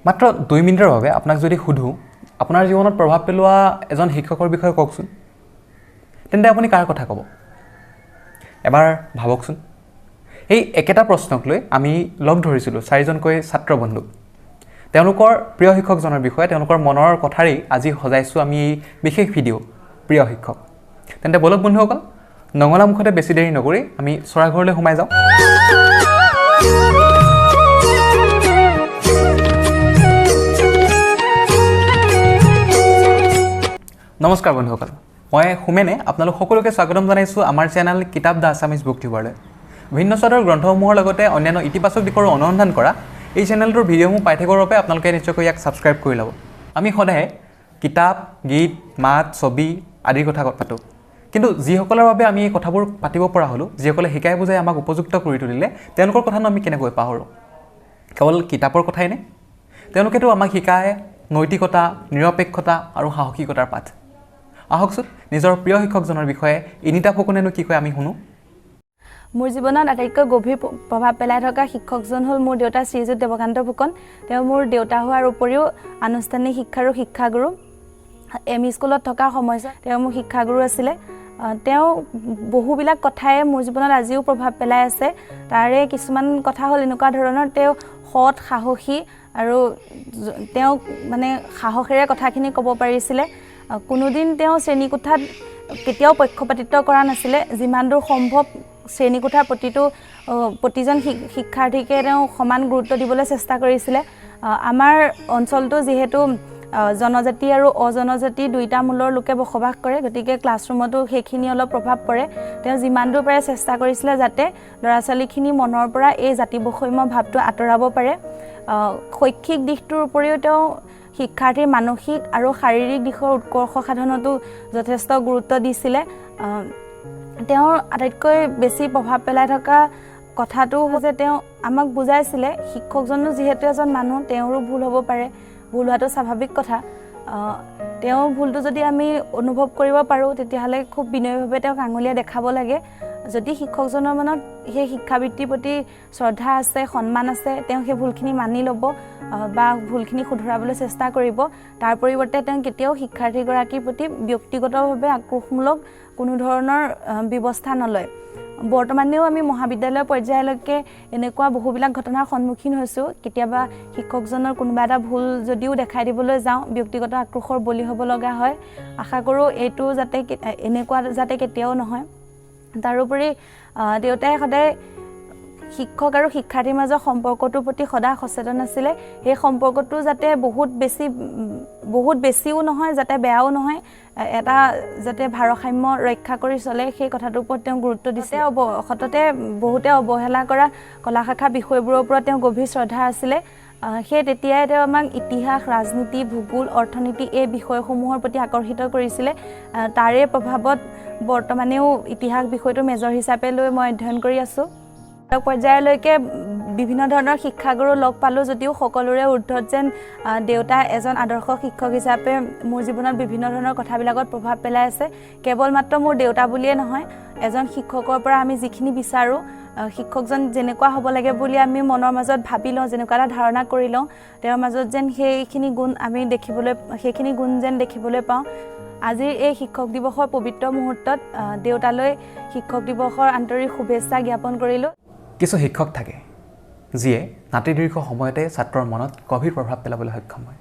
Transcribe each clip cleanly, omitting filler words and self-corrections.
মাত্ৰ 2 মিনিটৰ বাবে আপোনাক যদি সুধো আপোনাৰ জীৱনত প্ৰভাৱ পেলোৱা এজন শিক্ষকৰ বিষয়ে কওকচোন তেন্তে আপুনি কাৰ কথা ক'ব এবাৰ ভাবকচোন এই একেটা প্ৰশ্নক লৈ আমি লগ ধৰিছিলোঁ 4জনকৈ ছাত্ৰ বন্ধু তেওঁলোকৰ প্ৰিয় শিক্ষকজনৰ বিষয়ে তেওঁলোকৰ মনৰ কথাৰেই আজি সজাইছোঁ আমি এই বিশেষ ভিডিঅ' প্ৰিয় শিক্ষক তেন্তে বলক বন্ধুসকল নঙলা মুখতে বেছি দেৰি নকৰি আমি চৰাঘৰলৈ সোমাই যাওঁ নমস্কাৰ বন্ধুসকল মই হোমেনে আপোনালোক সকলোকে স্বাগতম জনাইছোঁ আমাৰ চেনেল কিতাপ দা আছামিজ বুক টিউবাৰলৈ ভিন্ন স্বাদৰ গ্ৰন্থসমূহৰ লগতে অন্যান্য ইতিবাচক দিশৰ অনুসন্ধান কৰা এই চেনেলটোৰ ভিডিঅ'সমূহ পাই থাকিবৰ বাবে আপোনালোকে নিশ্চয়কৈ ইয়াক ছাবস্ক্ৰাইব কৰি ল'ব আমি সদায় কিতাপ গীত মাত ছবি আদিৰ কথা পাতোঁ কিন্তু যিসকলৰ বাবে আমি এই কথাবোৰ পাতিব পৰা হ'লোঁ যিসকলে শিকাই বুজাই আমাক উপযুক্ত কৰি তুলিলে তেওঁলোকৰ কথানো আমি কেনেকৈ পাহৰোঁ কেৱল কিতাপৰ কথাই নে তেওঁলোকেতো আমাক শিকায় নৈতিকতা নিৰপেক্ষতা আৰু সাহসিকতাৰ পাঠ আহকচোন নিজৰ প্ৰিয় শিক্ষকজনৰ বিষয়ে ইনিতা ফুকনেনো কি কয় আমি শুনো মোৰ জীৱনত আটাইতকৈ গভীৰ প্ৰভাৱ পেলাই থকা শিক্ষকজন হ'ল মোৰ দেউতা শ্ৰীযুত দেৱকান্ত ফুকন তেওঁ মোৰ দেউতা হোৱাৰ উপৰিও আনুষ্ঠানিক শিক্ষাৰ শিক্ষাগুৰু এম ই স্কুলত থকা সময়ছোৱাত তেওঁ মোৰ শিক্ষাগুৰু আছিলে তেওঁ বহুবিলাক কথাই মোৰ জীৱনত আজিও প্ৰভাৱ পেলাই আছে তাৰে কিছুমান কথা হ'ল এনেকুৱা ধৰণৰ তেওঁ সৎ সাহসী আৰু তেওঁ মানে সাহসেৰে কথাখিনি ক'ব পাৰিছিলে কোনোদিন তেওঁ শ্ৰেণীকোঠাত কেতিয়াও পক্ষপাতিত্ব কৰা নাছিলে যিমান দূৰ সম্ভৱ শ্ৰেণীকোঠাৰ প্ৰতিজন শিক্ষাৰ্থীকে তেওঁ সমান গুৰুত্ব দিবলৈ চেষ্টা কৰিছিলে আমাৰ অঞ্চলটো যিহেতু জনজাতি আৰু অজনজাতি দুইটা মূলৰ লোকে বসবাস কৰে গতিকে ক্লাছৰুমতো সেইখিনি অলপ প্ৰভাৱ পৰে তেওঁ যিমান দূৰ পাৰে চেষ্টা কৰিছিলে যাতে ল'ৰা ছোৱালীখিনি মনৰ পৰা এই জাতি বৈষম্য ভাৱটো আঁতৰাব পাৰে শৈক্ষিক দিশটোৰ উপৰিও তেওঁ শিক্ষাৰ্থীৰ মানসিক আৰু শাৰীৰিক দিশৰ উৎকৰ্ষ সাধনতো যথেষ্ট গুৰুত্ব দিছিলে তেওঁৰ আটাইতকৈ বেছি প্ৰভাৱ পেলাই থকা কথাটো হৈছে তেওঁ আমাক বুজাইছিলে শিক্ষকজনো যিহেতু এজন মানুহ তেওঁৰো ভুল হ'ব পাৰে ভুল হোৱাটো স্বাভাৱিক কথা তেওঁৰ ভুলটো যদি আমি অনুভৱ কৰিব পাৰোঁ তেতিয়াহ'লে খুব বিনয়ীভাৱে তেওঁক আঙুলিয়াই দেখাব লাগে যদি শিক্ষকজনৰ মনত সেই শিক্ষাবৃত্তিৰ প্ৰতি শ্ৰদ্ধা আছে সন্মান আছে তেওঁ সেই ভুলখিনি মানি ল'ব বা ভুলখিনি শুধৰাবলৈ চেষ্টা কৰিব তাৰ পৰিৱৰ্তে তেওঁ কেতিয়াও শিক্ষাৰ্থীগৰাকীৰ প্ৰতি ব্যক্তিগতভাৱে আক্ৰোশমূলক কোনো ধৰণৰ ব্যৱস্থা নলয় বৰ্তমানেও আমি মহাবিদ্যালয় পৰ্যায়লৈকে এনেকুৱা বহুবিলাক ঘটনাৰ সন্মুখীন হৈছোঁ কেতিয়াবা শিক্ষকজনৰ কোনোবা এটা ভুল যদিও দেখাই দিবলৈ যাওঁ ব্যক্তিগত আক্ৰোশৰ বলি হ'ব লগা হয় আশা কৰোঁ এইটো এনেকুৱা যাতে কেতিয়াও নহয় তাৰোপৰি দেউতাই সদায় শিক্ষক আৰু শিক্ষাৰ্থীৰ মাজৰ সম্পৰ্কটোৰ প্ৰতি সদায় সচেতন আছিলে সেই সম্পৰ্কটো যাতে বহুত বেছিও নহয় যাতে বেয়াও নহয় এটা যাতে ভাৰসাম্য ৰক্ষা কৰি চলে সেই কথাটোৰ ওপৰত তেওঁ গুৰুত্ব দিছে সততে বহুতে অৱহেলা কৰা কলা শাখা বিষয়বোৰৰ ওপৰত তেওঁ গভীৰ শ্ৰদ্ধা আছিলে সেই তেতিয়াই তেওঁ আমাক ইতিহাস ৰাজনীতি ভূগোল অৰ্থনীতি এই বিষয়সমূহৰ প্ৰতি আকৰ্ষিত কৰিছিলে তাৰে প্ৰভাৱত বৰ্তমানেও ইতিহাস বিষয়টো মেজৰ হিচাপে লৈ মই অধ্যয়ন কৰি আছোঁ পৰ্যায়লৈকে বিভিন্ন ধৰণৰ শিক্ষাগুৰু লগ পালোঁ যদিও সকলোৰে ঊৰ্ধত যেন দেউতা এজন আদৰ্শ শিক্ষক হিচাপে মোৰ জীৱনত বিভিন্ন ধৰণৰ কথাবিলাকত প্ৰভাৱ পেলাই আছে কেৱল মাত্ৰ মোৰ দেউতা বুলিয়ে নহয় এজন শিক্ষকৰ পৰা আমি যিখিনি বিচাৰোঁ শিক্ষকজন যেনেকুৱা হ'ব লাগে বুলি আমি মনৰ মাজত ভাবি লওঁ যেনেকুৱা এটা ধাৰণা কৰি লওঁ তেওঁৰ মাজত যেন সেইখিনি গুণ যেন দেখিবলৈ পাওঁ আজিৰ এই শিক্ষক দিৱসৰ পবিত্ৰ মুহূৰ্তত দেউতালৈ শিক্ষক দিৱসৰ আন্তৰিক শুভেচ্ছা জ্ঞাপন কৰিলোঁ কিছু শিক্ষক থাকে যিয়ে নাতিদীৰ্ঘ সময়তে ছাত্ৰৰ মনত গভীৰ প্ৰভাৱ পেলাবলৈ সক্ষম হয়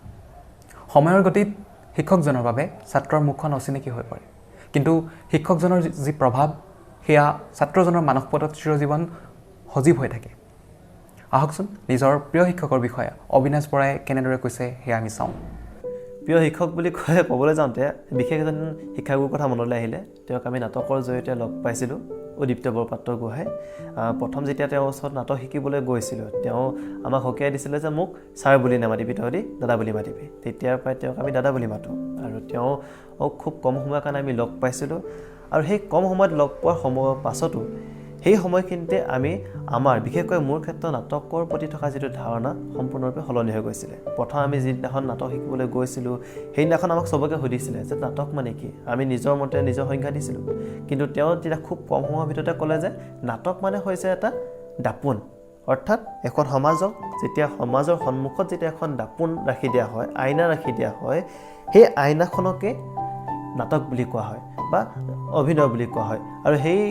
সময়ৰ গতিত শিক্ষকজনৰ বাবে ছাত্ৰৰ মুখখন অচিনাকি হৈ পৰে কিন্তু শিক্ষকজনৰ যি প্ৰভাৱ সেয়া ছাত্ৰজনৰ মানসপটত চিৰজীৱন সজীৱ হৈ থাকে আহকচোন নিজৰ প্ৰিয় শিক্ষকৰ বিষয়ে অবিনাশ বৰাই কেনেদৰে কৈছে সেয়া আমি চাওঁ প্ৰিয় শিক্ষক বুলি ক'বলৈ যাওঁতে বিশেষ এজন শিক্ষাগুৰুৰ কথা মনলৈ আহিলে তেওঁক আমি নাটকৰ জৰিয়তে লগ পাইছিলোঁ উদীপ্ত বৰপাত্ৰ গোহাঁই প্ৰথম যেতিয়া তেওঁৰ ওচৰত নাটক শিকিবলৈ গৈছিলোঁ তেওঁ আমাক সকীয়াই দিছিলে যে মোক ছাৰ বুলি নামাতিবি তহঁতি দাদা বুলি মাতিবি তেতিয়াৰ পৰাই তেওঁক আমি দাদা বুলি মাতোঁ আৰু তেওঁ খুব কম সময়ৰ কাৰণে আমি লগ পাইছিলোঁ আৰু সেই কম সময়ত লগ পোৱাৰ সময়ৰ পাছতো সেই সময়খিনিতে আমি আমাৰ বিশেষকৈ মোৰ ক্ষেত্ৰত নাটকৰ প্ৰতি থকা যিটো ধাৰণা সম্পূৰ্ণৰূপে সলনি হৈ গৈছিলে প্ৰথম আমি যিদিনাখন নাটক শিকিবলৈ গৈছিলোঁ সেইদিনাখন আমাক চবকে সুধিছিলে যে নাটক মানে কি আমি নিজৰ মতে নিজৰ সংজ্ঞা দিছিলোঁ কিন্তু তেওঁ তেতিয়া খুব কম সময়ৰ ভিতৰতে ক'লে যে নাটক মানে হৈছে এটা দাপোন অৰ্থাৎ এখন সমাজক যেতিয়া সমাজৰ সন্মুখত যেতিয়া এখন দাপোন ৰাখি দিয়া হয়, আইনা ৰাখি দিয়া হয়, সেই আইনাখনকে নাটক বুলি কোৱা হয় বা অভিনয় বুলি কোৱা হয়। আৰু সেই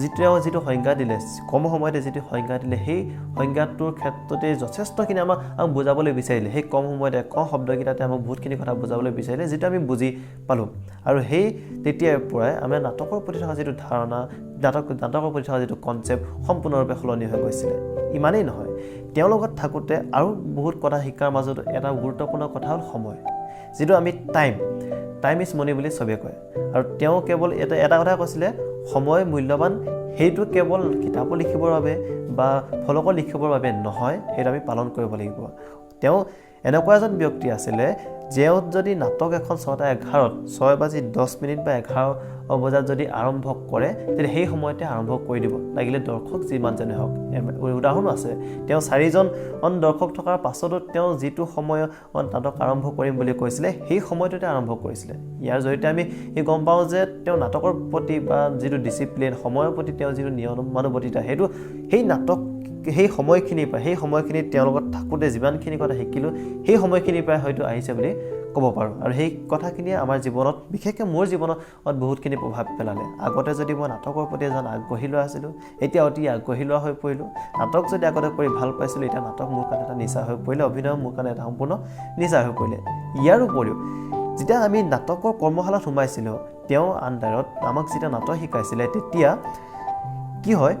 যিটো সংজ্ঞা দিলে, কম সময়তে যিটো সংজ্ঞা দিলে, সেই সংজ্ঞাটোৰ ক্ষেত্ৰতে যথেষ্টখিনি আমাক বুজাবলৈ বিচাৰিলে। সেই কম সময়তে কম শব্দকেইটাতে আমাক বহুতখিনি কথা বুজাবলৈ বিচাৰিলে, যিটো আমি বুজি পালোঁ। আৰু সেই তেতিয়াৰ পৰাই আমাৰ নাটকৰ প্ৰতি থকা যিটো ধাৰণা, নাটকৰ প্ৰতি থকা যিটো কনচেপ্ট সম্পূৰ্ণৰূপে সলনি হৈ গৈছিলে। ইমানেই নহয়, তেওঁৰ লগত থাকোঁতে আৰু বহুত কথা শিকাৰ মাজত এটা গুৰুত্বপূৰ্ণ কথা হ'ল সময়, যিটো আমি টাইম ইজ মনি বুলি চবেই কয়। আৰু তেওঁ কেৱল এটা কথা কৈছিলে, সময় মূল্যৱান, সেইটো কেৱল কিতাপো লিখিবৰ বাবে বা ফলকো লিখিবৰ বাবে নহয়, সেইটো আমি পালন কৰিব লাগিব। তেওঁ এনেকুৱা এজন ব্যক্তি আছিলে, যিয়ে যদি নাটক এখন 6:11 6:10 বা 11 বজাত যদি আৰম্ভ কৰে, তেতিয়া সেই সময়তে আৰম্ভ কৰি দিব, লাগিলে দৰ্শক যিমানজনে হওক। উদাহৰণো আছে, তেওঁ 4জন দৰ্শক থকাৰ পাছতো তেওঁ যিটো সময়ত নাটক আৰম্ভ কৰিম বুলি কৈছিলে, সেই সময়টোতে আৰম্ভ কৰিছিলে। ইয়াৰ জৰিয়তে আমি গম পাওঁ যে তেওঁ নাটকৰ প্ৰতি বা যিটো ডিচিপ্লিন, সময়ৰ প্ৰতি তেওঁ যিটো নিয়মানুৱৰ্তিতা, সেইটো সেই সময়খিনিত তেওঁৰ লগত থাকোঁতে যিমানখিনি কথা শিকিলোঁ, সেই সময়খিনিৰ পৰাই হয়তো আহিছে বুলি ক'ব পাৰোঁ। আৰু সেই কথাখিনিয়ে আমাৰ জীৱনত, বিশেষকৈ মোৰ জীৱনত বহুতখিনি প্ৰভাৱ পেলালে। আগতে যদি মই নাটকৰ প্ৰতি এজন আগ্ৰহী ল'ৰা আছিলোঁ, এতিয়া অতি আগ্ৰহী ল'ৰা হৈ পৰিলোঁ। নাটক যদি আগতে কৰি ভাল পাইছিলোঁ, এতিয়া নাটক মোৰ কাৰণে এটা নিচা হৈ পৰিলে, অভিনয় মোৰ কাৰণে এটা সম্পূৰ্ণ নিচা হৈ পৰিলে। ইয়াৰ উপৰিও যেতিয়া আমি নাটকৰ কৰ্মশালাত সোমাইছিলোঁ, তেওঁ আণ্ডাৰত আমাক যেতিয়া নাটক শিকাইছিলে, তেতিয়া কি হয়,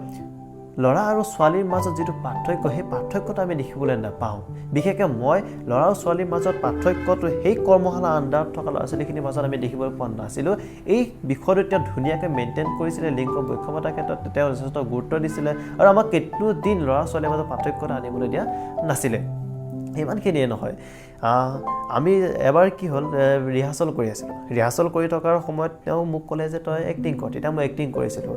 ল'ৰা আৰু ছোৱালীৰ মাজত যিটো পাৰ্থক্য, সেই পাৰ্থক্যটো আমি দেখিবলৈ নাপাওঁ। বিশেষকৈ মই ল'ৰা আৰু ছোৱালীৰ মাজত পাৰ্থক্যটো সেই কৰ্মশালা আণ্ডাৰত থকা ল'ৰা ছোৱালীখিনিৰ মাজত আমি দেখিবলৈ পোৱা নাছিলোঁ। এই বিষয়টো তেওঁ ধুনীয়াকৈ মেইনটেইন কৰিছিলে। লিংগ বৈষম্যতাৰ ক্ষেত্ৰত তেওঁ যথেষ্ট গুৰুত্ব দিছিলে আৰু আমাক কেতোদিন ল'ৰা ছোৱালীৰ মাজত পাৰ্থক্যটো আনিবলৈ দিয়া নাছিলে। ইমানখিনিয়ে নহয়, আমি এবাৰ কি হ'ল, ৰিহাৰ্চেল কৰি আছিলোঁ। ৰিহাৰ্চেল কৰি থকাৰ সময়ত তেওঁ মোক ক'লে যে তই এক্টিং কৰ। তেতিয়া মই এক্টিং কৰিছিলোঁ।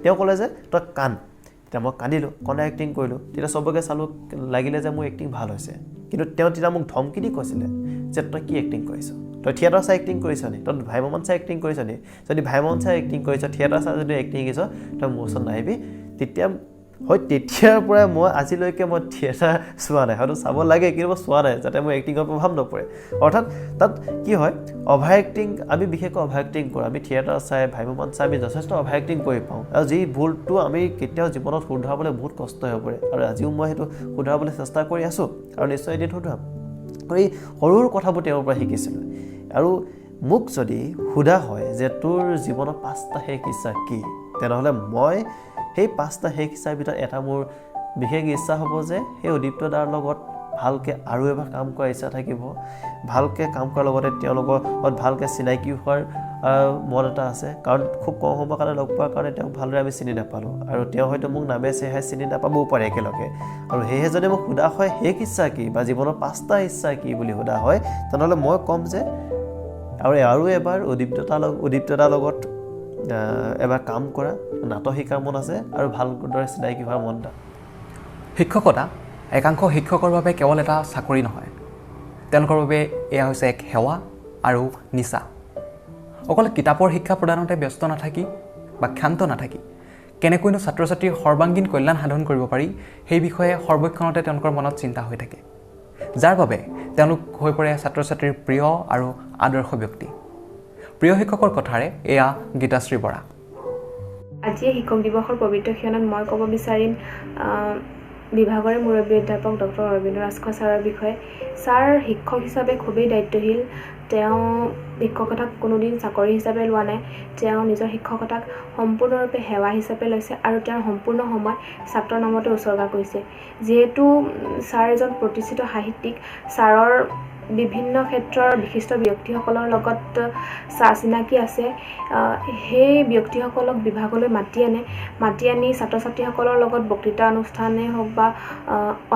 তেওঁ ক'লে যে তই কান্দ। তেতিয়া মই কান্দিলোঁ, এক্টিং কৰিলোঁ। তেতিয়া চবকে চালোঁ, লাগিলে যে মোৰ এক্টিং ভাল হৈছে। কিন্তু তেওঁ তেতিয়া মোক ধমকি দি কৈছিলে যে তই কি এক্টিং কৰিছ, তই থিয়েটাৰ চাই এক্টিং কৰিছ নি, তই ভাইমন চাই এক্টিং কৰিছ নি? যদি ভাইমন চাই এক্টিং কৰিছ, থিয়েটাৰ চাই যদি এক্টিং শিকিছ, তই মোৰ ওচৰত নাহিবি। তেতিয়াৰ পৰাই মই আজিলৈকে থিয়েটাৰ চোৱা নাই। হয়তো চাব লাগে, কিন্তু মই চোৱা নাই, যাতে মোৰ এক্টিঙৰ প্ৰভাৱ নপৰে। অৰ্থাৎ তাত কি হয়, অভাৰ এক্টিং, আমি বিশেষকৈ অভাৰ এক্টিং কৰোঁ। আমি থিয়েটাৰ চাই, ভাইমন চাই আমি যথেষ্ট অভাৰ এক্টিং কৰি পাওঁ। আৰু যি ভুলটো আমি কেতিয়াও জীৱনত শুধৰাবলৈ বহুত কষ্ট হৈ পৰে। আৰু আজিও মই সেইটো শুধৰাবলৈ চেষ্টা কৰি আছোঁ আৰু নিশ্চয় এদিন শুধৰাম। এই সৰু সৰু কথাবোৰ তেওঁৰ পৰা শিকিছিলোঁ। আৰু মোক যদি সোধা হয় যে তোৰ জীৱনত 5টা শেষ ইচ্ছা কি, তেনেহ'লে মই সেই 5টা শেষ ইচ্ছাৰ ভিতৰত এটা মোৰ বিশেষ ইচ্ছা হ'ব যে সেই উদীপ্ত দাৰ লগত ভালকৈ আৰু এবাৰ কাম কৰাৰ ইচ্ছা থাকিব। ভালকৈ কাম কৰাৰ লগতে তেওঁলোকৰ লগত ভালকৈ চিনাকি হোৱাৰ মন এটা আছে। কাৰণ খুব কম সময়ৰ কাৰণে লগ পোৱাৰ কাৰণে তেওঁক ভালদৰে আমি চিনি নাপালোঁ, আৰু তেওঁ হয়তো মোক নামে চেহাই চিনি নাপাবও পাৰে একেলগে। আৰু সেয়েহে যদি মোক সোধা হয় শেষ ইচ্ছা কি বা জীৱনৰ 5টা ইচ্ছা কি বুলি সোধা হয়, তেনেহ'লে মই ক'ম যে আৰু এবাৰ উদীপ্ত দাৰ লগত এবাৰ কাম কৰা, নাটক শিকাৰ মন আছে, আৰু ভালদৰে চিনাকি হোৱাৰ মন এটা। শিক্ষকতা একাংশ শিক্ষকৰ বাবে কেৱল এটা চাকৰি নহয়, তেওঁলোকৰ বাবে এয়া হৈছে এক সেৱা আৰু নিচা। অকল কিতাপৰ শিক্ষা প্ৰদানতে ব্যস্ত নাথাকি বা ক্ষান্ত নাথাকি কেনেকৈনো ছাত্ৰ ছাত্ৰীৰ সৰ্বাংগীন কল্যাণ সাধন কৰিব পাৰি, সেই বিষয়ে সৰ্বক্ষণতে তেওঁলোকৰ মনত চিন্তা হৈ থাকে, যাৰ বাবে তেওঁলোক হৈ পৰে ছাত্ৰ ছাত্ৰীৰ প্ৰিয় আৰু আদৰ্শ ব্যক্তি। প্ৰিয় শিক্ষকৰ কথাৰে এয়া গীতাশ্ৰী বৰা। আজি শিক্ষক দিৱসৰ পবিত্ৰ ক্ষণত মই ক'ব বিচাৰিম বিভাগৰে মুৰব্বী অধ্যাপক ডক্টৰ অৰবিন্দ ৰাজখোৱা ছাৰৰ বিষয়ে। ছাৰ শিক্ষক হিচাপে খুবেই দায়িত্বশীল। তেওঁ শিক্ষকতাক কোনোদিন চাকৰি হিচাপে লোৱা নাই। তেওঁ নিজৰ শিক্ষকতাক সম্পূৰ্ণৰূপে সেৱা হিচাপে লৈছে আৰু তেওঁৰ সম্পূৰ্ণ সময় ছাত্ৰৰ নামতে উচৰ্গা কৰিছে। যিহেতু ছাৰ এজন প্ৰতিষ্ঠিত সাহিত্যিক, ছাৰৰ বিভিন্ন ক্ষেত্ৰৰ বিশিষ্ট ব্যক্তিসকলৰ লগত চিনাকি আছে। সেই ব্যক্তিসকলক বিভাগলৈ মাতি আনি ছাত্ৰ ছাত্ৰীসকলৰ লগত বক্তৃতা অনুষ্ঠানেই হওক বা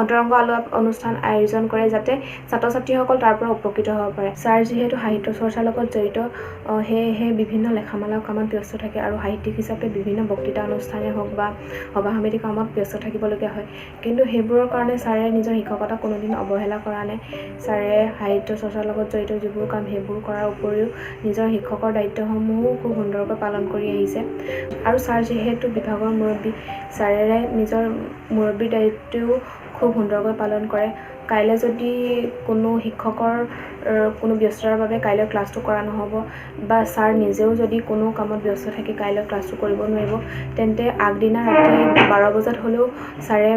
অন্তৰংগ আলাপ অনুষ্ঠান আয়োজন কৰে, যাতে ছাত্ৰ ছাত্ৰীসকল তাৰ পৰা উপকৃত হ'ব পাৰে। ছাৰ যিহেতু সাহিত্য চৰ্চাৰ লগত জড়িত, সেয়েহে বিভিন্ন লেখামালাৰ কামত ব্যস্ত থাকে আৰু সাহিত্যিক হিচাপে বিভিন্ন বক্তৃতা অনুষ্ঠানেই হওক বা সভা সমিতি কামত ব্যস্ত থাকিবলগীয়া হয়। কিন্তু সেইবোৰৰ কাৰণে ছাৰে নিজৰ শিক্ষকতা কোনোদিন অৱহেলা কৰা নাই। ছাৰে সাহিত্য চৰ্চাৰ লগত জড়িত যিবোৰ কাম সেইবোৰ কৰাৰ উপৰিও নিজৰ শিক্ষকৰ দায়িত্বসমূহো খুব সুন্দৰকৈ পালন কৰি আহিছে। আৰু ছাৰ যিহেতু বিভাগৰ মুৰব্বী, ছাৰেৰে নিজৰ মুৰব্বীৰ দায়িত্বও খুব সুন্দৰকৈ পালন কৰে। কাইলৈ যদি কোনো শিক্ষকৰ কোনো ব্যস্ততাৰ বাবে কাইলৈ ক্লাছটো কৰা নহ'ব বা ছাৰ নিজেও যদি কোনো কামত ব্যস্ত থাকি কাইলৈ ক্লাছটো কৰিব নোৱাৰিব, তেন্তে আগদিনা ৰাতি 12 বজাত হ'লেও ছাৰে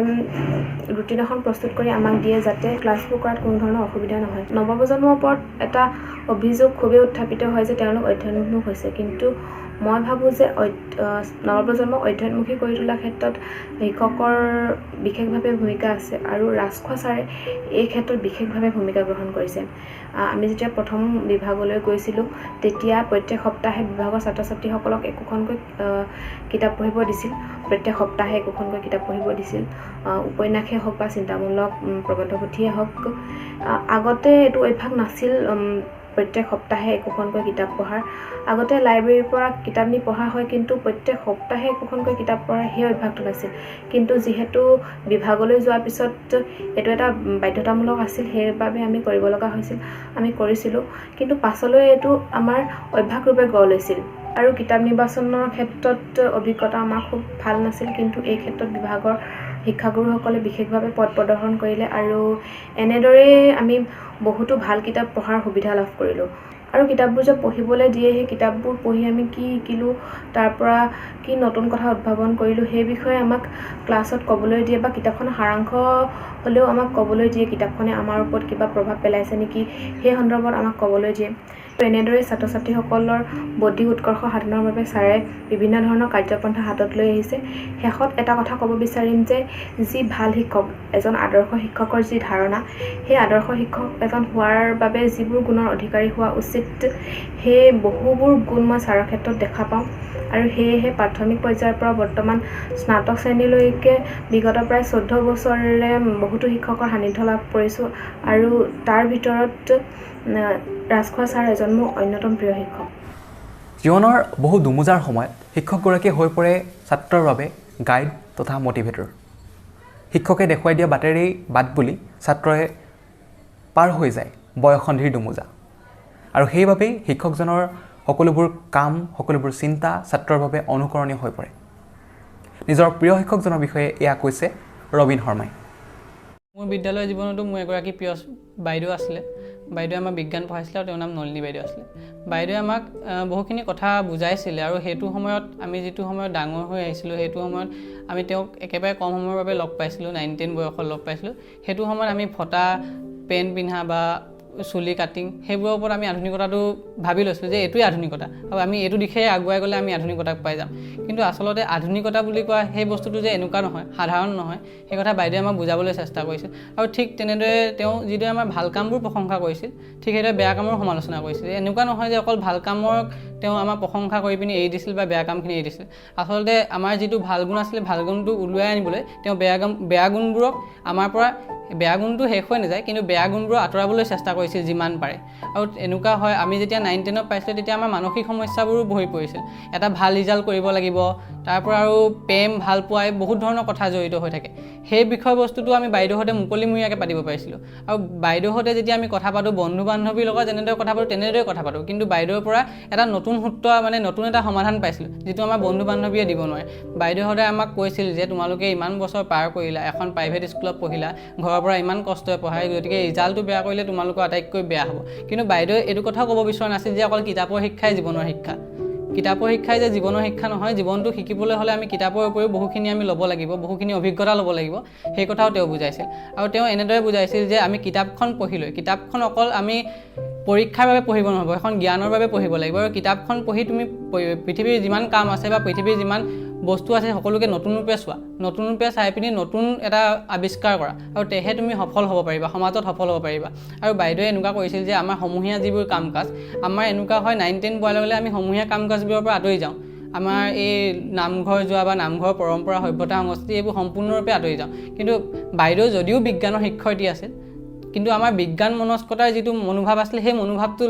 ৰুটিন এখন প্ৰস্তুত কৰি আমাক দিয়ে, যাতে ক্লাছবোৰ কৰাত কোনো ধৰণৰ অসুবিধা নহয়। নৱপ্ৰজন্মৰ ওপৰত এটা অভিযোগ খুবেই উত্থাপিত হয় যে তেওঁলোক অধ্যয়নমুখ হৈছে, কিন্তু মই ভাবোঁ যে নৱপ্ৰজন্মক অধ্যয়নমুখী কৰি তোলাৰ ক্ষেত্ৰত শিক্ষকৰ বিশেষভাৱে ভূমিকা আছে আৰু ৰাজখোৱা ছাৰে এই ক্ষেত্ৰত বিশেষভাৱে ভূমিকা গ্ৰহণ কৰিছে। আমি যেতিয়া প্ৰথম বিভাগলৈ গৈছিলোঁ তেতিয়া প্ৰত্যেক সপ্তাহে বিভাগৰ ছাত্ৰ ছাত্ৰীসকলক একোখনকৈ কিতাপ পঢ়িব দিছিল। প্ৰত্যেক সপ্তাহে একোখনকৈ কিতাপ পঢ়িব দিছিল, উপন্যাসেই হওক বা চিন্তামূলক প্ৰবন্ধপুথিয়েই হওক। আগতে এইটো অভ্যাস নাছিল প্ৰত্যেক সপ্তাহে একোখনকৈ কিতাপ পঢ়াৰ। আগতে লাইব্ৰেৰীৰ পৰা কিতাপ নি পঢ়া হয়, কিন্তু প্ৰত্যেক সপ্তাহে একোখনকৈ কিতাপ পঢ়াৰ সেই অভ্যাসটো নাছিল। কিন্তু যিহেতু বিভাগলৈ যোৱাৰ পিছত এইটো এটা বাধ্যতামূলক আছিল, সেইবাবে আমি কৰিব লগা হৈছিল, আমি কৰিছিলোঁ। কিন্তু পাছলৈ এইটো আমাৰ অভ্যাসৰূপে গঢ় লৈছিল। আৰু কিতাপ নিৰ্বাচনৰ ক্ষেত্ৰত অভিজ্ঞতা আমাৰ খুব ভাল নাছিল, কিন্তু এই ক্ষেত্ৰত বিভাগৰ শিক্ষাগুৰুসকলে বিশেষভাৱে পথ প্ৰদৰ্শন কৰিলে আৰু এনেদৰেই আমি বহুতো ভাল কিতাপ পঢ়াৰ সুবিধা লাভ কৰিলোঁ। আৰু কিতাপবোৰ যে পঢ়িবলৈ দিয়ে, সেই কিতাপবোৰ পঢ়ি আমি কি শিকিলোঁ, তাৰ পৰা কি নতুন কথা উদ্ভাৱন কৰিলোঁ, সেই বিষয়ে আমাক ক্লাছত ক'বলৈ দিয়ে বা কিতাপখনৰ সাৰাংশ হ'লেও আমাক ক'বলৈ দিয়ে, কিতাপখনে আমাৰ ওপৰত কিবা প্ৰভাৱ পেলাইছে নেকি সেই সন্দৰ্ভত আমাক ক'বলৈ দিয়ে। এনেদৰে ছাত্ৰ ছাত্ৰীসকলৰ বৌদ্ধিক উৎকৰ্ষ সাধনৰ বাবে ছাৰে বিভিন্ন ধৰণৰ কাৰ্যপন্থা হাতত লৈ আহিছে। শেষত এটা কথা ক'ব বিচাৰিম যে যি ভাল শিক্ষক, এজন আদৰ্শ শিক্ষকৰ যি ধাৰণা, সেই আদৰ্শ শিক্ষক এজন হোৱাৰ বাবে যিবোৰ গুণৰ অধিকাৰী হোৱা উচিত, সেই বহুবোৰ গুণ মই ছাৰৰ ক্ষেত্ৰত দেখা পাওঁ। আৰু সেয়েহে প্ৰাথমিক পৰ্যায়ৰ পৰা বৰ্তমান স্নাতক শ্ৰেণীলৈকে বিগত প্ৰায় 14 বছৰেৰে বহুতো শিক্ষকৰ সান্নিধ্য লাভ কৰিছোঁ আৰু তাৰ ভিতৰত ৰাজখোৱা ছাৰ এজন মোৰ অন্যতম প্ৰিয় শিক্ষক। জীৱনৰ বহু দুমোজাৰ সময়ত শিক্ষকগৰাকী হৈ পৰে ছাত্ৰৰ বাবে গাইড তথা মটিভেটৰ। শিক্ষকে দেখুৱাই দিয়া বাটেৰেই বাট বুলি ছাত্ৰই পাৰ হৈ যায় বয়সন্ধিৰ দুমোজা। আৰু সেইবাবেই শিক্ষকজনৰ সকলোবোৰ কাম, সকলোবোৰ চিন্তা ছাত্ৰৰ বাবে অনুকৰণীয় হৈ পৰে। নিজৰ প্ৰিয় শিক্ষকজনৰ বিষয়ে এয়া কৈছে ৰবীন শৰ্মাই। মোৰ বিদ্যালয় জীৱনতো মোৰ এগৰাকী প্ৰিয় বাইদেউ আছিলে। বাইদেৱে আমাক বিজ্ঞান পঢ়াইছিলে আৰু তেওঁৰ নাম নলিনী বাইদেউ আছিলে। বাইদেৱে আমাক বহুখিনি কথা বুজাইছিলে আৰু সেইটো সময়ত আমি যিটো সময়ত ডাঙৰ হৈ আহিছিলোঁ, সেইটো সময়ত আমি তেওঁক একেবাৰে কম সময়ৰ বাবে লগ পাইছিলোঁ, 9-10 বয়সত লগ পাইছিলোঁ। সেইটো সময়ত আমি ফটা পেণ্ট পিন্ধা বা চুলি কাটিং সেইবোৰৰ ওপৰত আমি আধুনিকতাটো ভাবি লৈছিলোঁ যে এইটোৱে আধুনিকতা আৰু আমি এইটো দিশে আগুৱাই গ'লে আমি আধুনিকতাক পাই যাম। কিন্তু আচলতে আধুনিকতা বুলি কোৱা সেই বস্তুটো যে এনেকুৱা নহয়, সাধাৰণ নহয়, সেই কথা বাইদেৱে আমাক বুজাবলৈ চেষ্টা কৰিছিল। আৰু ঠিক তেনেদৰে তেওঁ যিদৰে আমাৰ ভাল কামবোৰ প্ৰশংসা কৰিছিল, ঠিক সেইদৰে বেয়া কামৰ সমালোচনা কৰিছিল। এনেকুৱা নহয় যে অকল ভাল কামক তেওঁ আমাৰ প্ৰশংসা কৰি পিনি এৰি দিছিল বা বেয়া কামখিনি এৰি দিছিল। আচলতে আমাৰ যিটো ভাল গুণ আছিলে, ভাল গুণটো ওলোৱাই আনিবলৈ তেওঁ বেয়া গুণবোৰক আমাৰ পৰা, বেয়া গুণটো শেষ হৈ নাযায়, কিন্তু বেয়া গুণবোৰ আঁতৰাবলৈ চেষ্টা কৰিছিল যিমান পাৰে। আৰু এনেকুৱা হয়, আমি যেতিয়া 9-10ত পাইছিলোঁ তেতিয়া আমাৰ মানসিক সমস্যাবোৰো ভৰি পৰিছিল। এটা ভাল ৰিজাল্ট কৰিব লাগিব, তাৰ পৰা আৰু প্ৰেম, ভাল পোৱাই বহুত ধৰণৰ কথা জড়িত হৈ থাকে। সেই বিষয়বস্তুটো আমি বাইদেউহঁতে মুকলিমূৰীয়াকৈ পাতিব পাৰিছিলোঁ। আৰু বাইদেউহঁতে যেতিয়া আমি কথা পাতোঁ, বন্ধু বান্ধৱীৰ লগত যেনেদৰে কথা পাতোঁ তেনেদৰে কথা পাতোঁ, কিন্তু বাইদেউৰ পৰা এটা নতুন সূত্ৰ, মানে নতুন এটা সমাধান পাইছিলোঁ, যিটো আমাৰ বন্ধু বান্ধৱীয়ে দিব নোৱাৰে। বাইদেউহঁতে আমাক কৈছিল যে তোমালোকে ইমান বছৰ পাৰ কৰিলা, এখন প্ৰাইভেট স্কুলত পঢ়িলা, ঘৰৰ পৰা ইমান কষ্টৰে পঢ়াই, গতিকে ৰিজাল্টটো বেয়া কৰিলে তোমালোকৰ আটাইতকৈ বেয়া হ'ব। কিন্তু বাইদেৱে এইটো কথাও ক'ব বিচৰা নাছিল যে অকল কিতাপৰ শিক্ষাই জীৱনৰ শিক্ষা। কিতাপৰ শিক্ষাই যে জীৱনৰ শিক্ষা নহয়, জীৱনটো শিকিবলৈ হ'লে আমি কিতাপৰ উপৰিও বহুখিনি আমি ল'ব লাগিব, বহুখিনি অভিজ্ঞতা ল'ব লাগিব, সেই কথাও তেওঁ বুজাইছিল। আৰু তেওঁ এনেদৰে বুজাইছিল যে আমি কিতাপখন পঢ়ি লৈ, কিতাপখন অকল আমি পৰীক্ষাৰ বাবে পঢ়িব নহ'ব, এখন জ্ঞানৰ বাবে পঢ়িব লাগিব। আৰু কিতাপখন পঢ়ি তুমি পৃথিৱীৰ যিমান কাম আছে বা পৃথিৱীৰ যিমান বস্তু আছে সকলোকে নতুন ৰূপে চোৱা, নতুন ৰূপে চাই পিনি নতুন এটা আৱিষ্কাৰ কৰা, আৰু তেহে তুমি সফল হ'ব পাৰিবা, সমাজত সফল হ'ব পাৰিবা। আৰু বাইদেৱে এনেকুৱা কৰিছিল যে আমাৰ সমূহীয়া যিবোৰ কাম কাজ, আমাৰ এনেকুৱা হয় 9-10 পোৱাৰ লগে লগে আমি সমূহীয়া কাম কাজবোৰৰ পৰা আঁতৰি যাওঁ। আমাৰ এই নামঘৰ যোৱা বা নামঘৰ পৰম্পৰা, সভ্যতা, সংস্কৃতি এইবোৰ সম্পূৰ্ণৰূপে আঁতৰি যাওঁ। কিন্তু বাইদেউ যদিও বিজ্ঞানৰ শিক্ষয়িত্ৰী আছিল, কিন্তু আমাৰ বিজ্ঞান মনস্কতাৰ যিটো মনোভাৱ আছিলে সেই মনোভাৱটো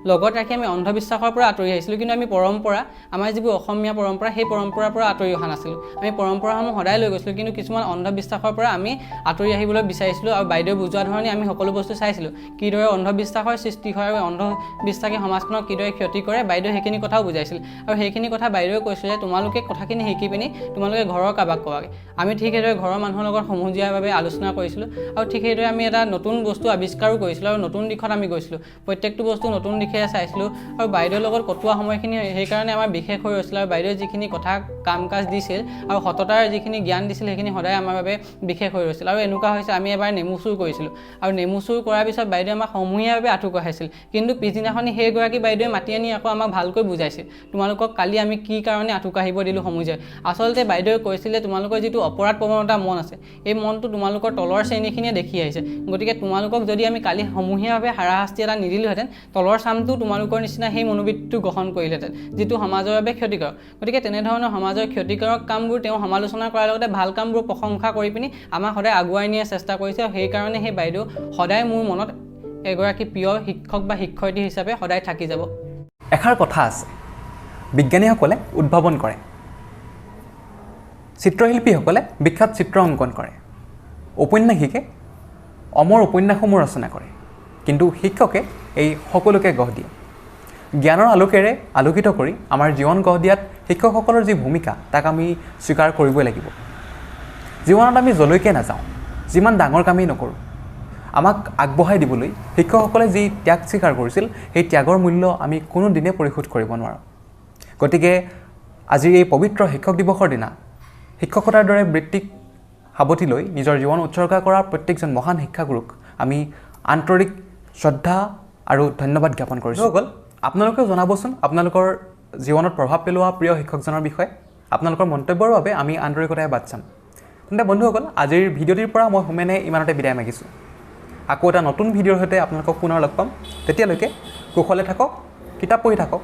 লগত ৰাখি আমি অন্ধবিশ্বাসৰ পৰা আঁতৰি আহিছিলোঁ কিন্তু আমি পৰম্পৰা আমাৰ যিবোৰ অসমীয়া পৰম্পৰা সেই পৰম্পৰাৰ পৰা আঁতৰি অহা নাছিলোঁ আমি পৰম্পৰাসমূহ সদায় লৈ গৈছিলোঁ কিন্তু কিছুমান অন্ধবিশ্বাসৰ পৰা আমি আঁতৰি আহিবলৈ বিচাৰিছিলোঁ আৰু বাইদেউ বুজোৱা ধৰণে আমি সকলো বস্তু চাইছিলোঁ কিদৰে অন্ধবিশ্বাসৰ সৃষ্টি হয় আৰু অন্ধবিশ্বাসে সমাজখনক কিদৰে ক্ষতি কৰে বাইদেউ সেইখিনি কথাও বুজাইছিল আৰু সেইখিনি কথা বাইদেৱে কৈছিল যে তোমালোকে কথাখিনি শিকি পিনি তোমালোকে ঘৰৰ কাবাক ক'বাগে আমি ঠিক সেইদৰে ঘৰৰ মানুহৰ লগত সমূহীয়াভাৱে আলোচনা কৰিছিলোঁ আৰু ঠিক সেইদৰে আমি এটা নতুন বস্তু আৱিষ্কাৰো কৰিছিলোঁ আৰু নতুন দিশত আমি গৈছিলোঁ প্ৰত্যেকটো বস্তু নতুন দিশেৰে চাইছিলোঁ আৰু বাইদেউৰ লগত কটোৱা সময়খিনি সেইকাৰণে আমাৰ বিশেষ হৈ ৰৈছিল আৰু বাইদেৱে যিখিনি কথা কাম কাজ দিছিল আৰু সততাৰ যিখিনি জ্ঞান দিছিল সেইখিনি সদায় আমাৰ বাবে বিশেষ হৈ ৰৈছিল আৰু এনেকুৱা হৈছে আমি এবাৰ নেমু চুৰ কৰিছিলোঁ আৰু নেমু চুৰ কৰাৰ পিছত বাইদেৱে আমাক সমূহীয়াভাৱে আঁঠু কঢ়াইছিল কিন্তু পিছদিনাখনি সেইগৰাকী বাইদেৱে মাতি আনি আকৌ আমাক ভালকৈ বুজাইছিল তোমালোকক কালি আমি কি কাৰণে আঁঠু কাঢ়িব দিলোঁ সমূহীয়াই আচলতে বাইদেৱে কৈছিলে তোমালোকৰ যিটো অপৰাধ প্ৰৱণতা মন আছে এই মনটো তোমালোকৰ তলৰ শ্ৰেণীখিনিয়ে দেখি আহিছে গতিকে তোমালোকক যদি আমি কালি সমূহীয়াভাৱে হাৰাশাস্তি এটা নিদিলোহেঁতেন তলৰ চামটো তোমালোকৰ নিচিনা সেই মনোবৃত্তিটো গ্ৰহণ কৰিলেহেঁতেন যিটো সমাজৰ বাবে ক্ষতিকাৰক গতিকে তেনেধৰণৰ সমাজৰ ক্ষতিকাৰক কামবোৰ তেওঁ সমালোচনা কৰাৰ লগতে ভাল কামবোৰ প্ৰশংসা কৰি পিনি আমাক সদায় আগুৱাই নিয়াৰ চেষ্টা কৰিছে আৰু সেইকাৰণে সেই বাইদেউ সদায় মোৰ মনত এগৰাকী প্ৰিয় শিক্ষক বা শিক্ষয়িত্ৰী হিচাপে সদায় থাকি যাব এষাৰ কথা আছে বিজ্ঞানীসকলে উদ্ভাৱন কৰে চিত্ৰশিল্পীসকলে বিখ্যাত চিত্ৰ অংকন কৰে ঔপন্যাসিকে অমৰ উপন্যাসসমূহ ৰচনা কৰে কিন্তু শিক্ষকে এই সকলোকে গঢ় দিয়ে জ্ঞানৰ আলোকেৰে আলোকিত কৰি আমাৰ জীৱন গঢ় দিয়াত শিক্ষকসকলৰ যি ভূমিকা তাক আমি স্বীকাৰ কৰিবই লাগিব জীৱনত আমি যলৈকে নাযাওঁ যিমান ডাঙৰ কামেই নকৰোঁ আমাক আগবঢ়াই দিবলৈ শিক্ষকসকলে যি ত্যাগ স্বীকাৰ কৰিছিল সেই ত্যাগৰ মূল্য আমি কোনোদিনে পৰিশোধ কৰিব নোৱাৰোঁ গতিকে আজিৰ এই পবিত্ৰ শিক্ষক দিৱসৰ দিনা শিক্ষকতাৰ দৰে বৃত্তিক সাৱটি লৈ নিজৰ জীৱন উৎসৰ্গা কৰা প্ৰত্যেকজন মহান শিক্ষাগুৰুক আমি আন্তৰিক শ্ৰদ্ধা আৰু ধন্যবাদ জ্ঞাপন কৰিছোঁ সকল আপোনালোকেও জনাবচোন আপোনালোকৰ জীৱনত প্ৰভাৱ পেলোৱা প্ৰিয় শিক্ষকজনৰ বিষয়ে আপোনালোকৰ মন্তব্যৰ বাবে আমি আন্তৰিকতাৰে বাট চাম তেন্তে বন্ধুসকল আজিৰ ভিডিঅ'টিৰ পৰা মই হোমেনে ইমানতে বিদায় মাগিছোঁ আকৌ এটা নতুন ভিডিঅ'ৰ সৈতে আপোনালোকক পুনৰ লগ পাম তেতিয়ালৈকে কুশলে থাকক কিতাপ পঢ়ি থাকক